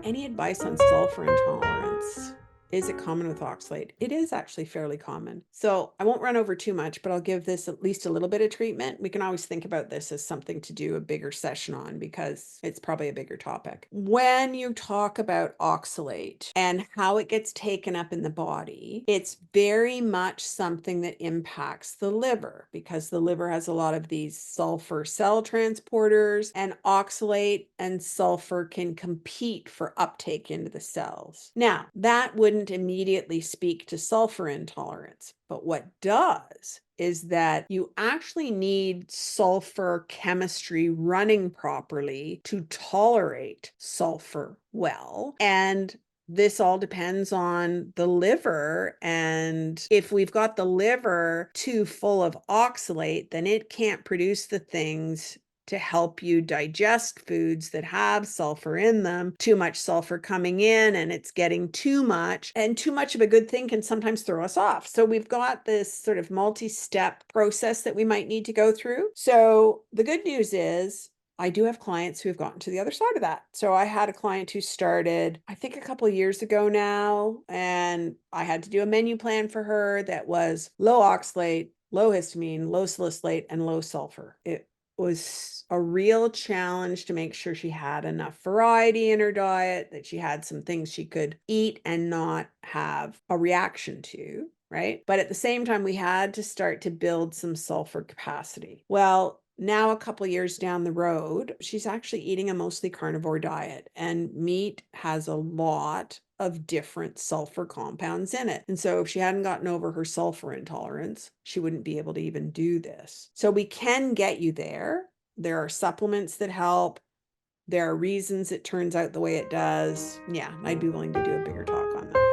Any advice on sulfur intolerance? Is it common with oxalate? It is actually fairly common. So I won't run over too much, but I'll give this at least a little bit of treatment. We can always think about this as something to do a bigger session on because it's probably a bigger topic. When you talk about oxalate and how it gets taken up in the body, it's very much something that impacts the liver because the liver has a lot of these sulfur cell transporters, and oxalate and sulfur can compete for uptake into the cells. Now, that wouldn't immediately speak to sulfur intolerance, but what does is that you actually need sulfur chemistry running properly to tolerate sulfur well. And this all depends on the liver. And if we've got the liver too full of oxalate, then it can't produce the things to help you digest foods that have sulfur in them. Too much sulfur coming in and it's getting too much, and too much of a good thing can sometimes throw us off. So we've got this sort of multi-step process that we might need to go through. So the good news is I do have clients who have gotten to the other side of that. So I had a client who started, I think a couple of years ago now, and I had to do a menu plan for her that was low oxalate, low histamine, low salicylate, and low sulfur. It was a real challenge to make sure she had enough variety in her diet, that she had some things she could eat and not have a reaction to, right? But at the same time, we had to start to build some sulfur capacity. Well, now a couple years down the road, she's actually eating a mostly carnivore diet, and meat has a lot of different sulfur compounds in it. And so if she hadn't gotten over her sulfur intolerance, she wouldn't be able to even do this. So we can get you there. There are supplements that help. There are reasons it turns out the way it does. Yeah, I'd be willing to do a bigger talk on that.